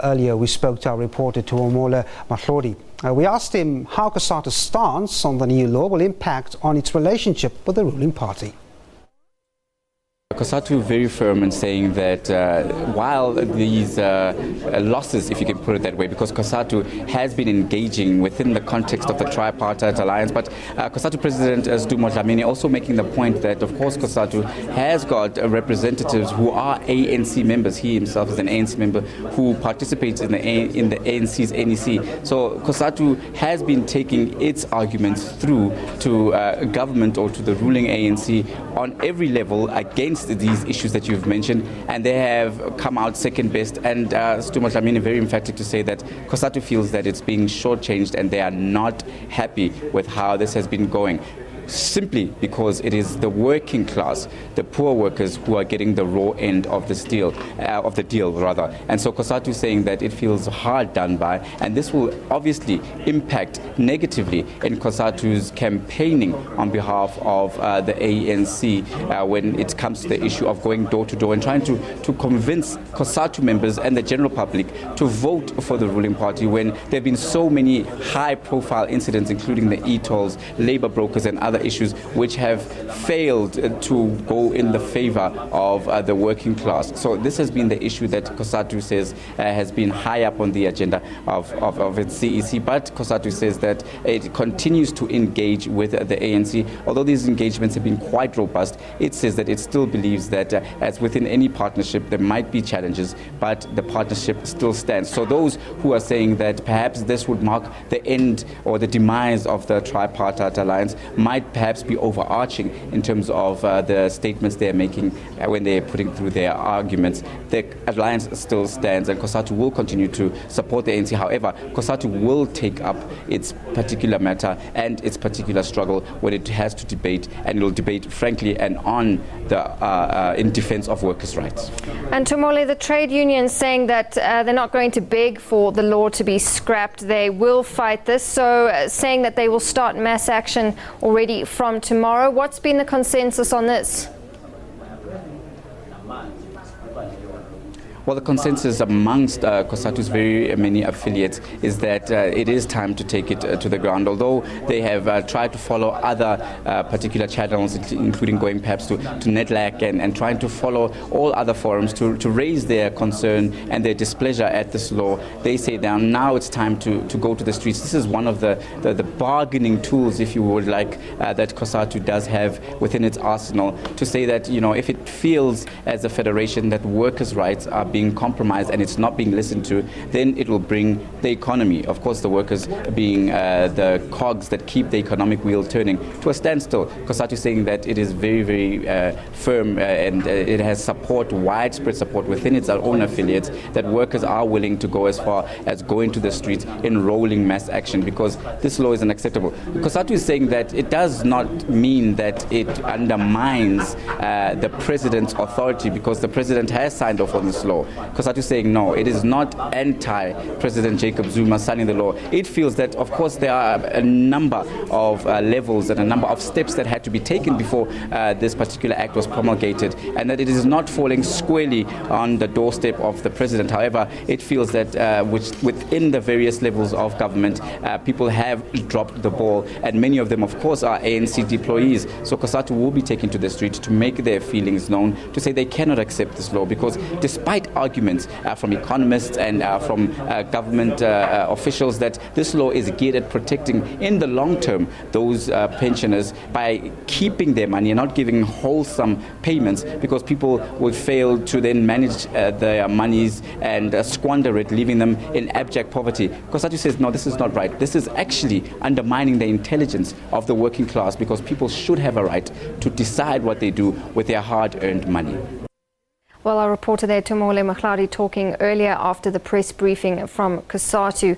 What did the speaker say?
Earlier, we spoke to our reporter Tuomola Mahlodi. We asked him how Cosatu's stance on the new law will impact on its relationship with the ruling party. Cosatu very firm in saying that while these losses, if you can put it that way, because Cosatu has been engaging within the context of the tripartite alliance, but Cosatu President Sdumo Dlamini also making the point that, of course, Cosatu has got representatives who are ANC members. He himself is an ANC member who participates in the ANC's NEC. So Cosatu has been taking its arguments through to government or to the ruling ANC on every level against these issues that you've mentioned, and they have come out second best. And Sdumo Dlamini very emphatic to say that Cosatu feels that it's being shortchanged and they are not happy with how this has been going, simply because it is the working class, the poor workers, who are getting the raw end of this deal, of the deal rather. And so Cosatu is saying that it feels hard done by, and this will obviously impact negatively in Cosatu's campaigning on behalf of the ANC when it comes to the issue of going door to door and trying to convince Cosatu members and the general public to vote for the ruling party, when there have been so many high-profile incidents, including the e-tolls, labor brokers and other issues which have failed to go in the favor of the working class. So this has been the issue that Cosatu says has been high up on the agenda of its CEC, but Cosatu says that it continues to engage with the ANC. Although these engagements have been quite robust, it says that it still believes that as within any partnership there might be challenges, but the partnership still stands. So those who are saying that perhaps this would mark the end or the demise of the tripartite alliance might perhaps be overarching in terms of the statements they're making when they're putting through their arguments. The alliance still stands, and Cosatu will continue to support the ANC. However, Cosatu will take up its particular matter and its particular struggle when it has to debate, and it will debate frankly and on the in defense of workers' rights. And Tumole, the trade unions saying that they're not going to beg for the law to be scrapped. They will fight this, so saying that they will start mass action already from tomorrow. What's been the consensus on this? Well, the consensus amongst Cosatu's very many affiliates is that it is time to take it to the ground. Although they have tried to follow other particular channels, including going perhaps to NetLAC and trying to follow all other forums to raise their concern and their displeasure at this law, they say that now it's time to go to the streets. This is one of the bargaining tools, if you would like, that Cosatu does have within its arsenal, to say that, you know, if it feels as a federation that workers' rights are being compromised and it's not being listened to, then it will bring the economy, of course the workers being the cogs that keep the economic wheel turning, to a standstill. Cosatu is saying that it is very, very firm and it has support, widespread support within its own affiliates, that workers are willing to go as far as going to the streets in rolling mass action, because this law is unacceptable. Cosatu is saying that it does not mean that it undermines the president's authority, because the president has signed off on this law. Cosatu is saying no, it is not anti-President Jacob Zuma signing the law. It feels that, of course, there are a number of levels and a number of steps that had to be taken before this particular act was promulgated, and that it is not falling squarely on the doorstep of the president. However, it feels that within the various levels of government, people have dropped the ball, and many of them, of course, are ANC deployees. So Cosatu will be taken to the street to make their feelings known, to say they cannot accept this law, because despite arguments from economists and from government officials that this law is geared at protecting in the long term those pensioners by keeping their money and not giving wholesome payments, because people will fail to then manage their monies and squander it, leaving them in abject poverty. Cosatu says no, this is not right. This is actually undermining the intelligence of the working class, because people should have a right to decide what they do with their hard-earned money. Well, our reporter there, Tumole Mahlodi, talking earlier after the press briefing from Cosatu.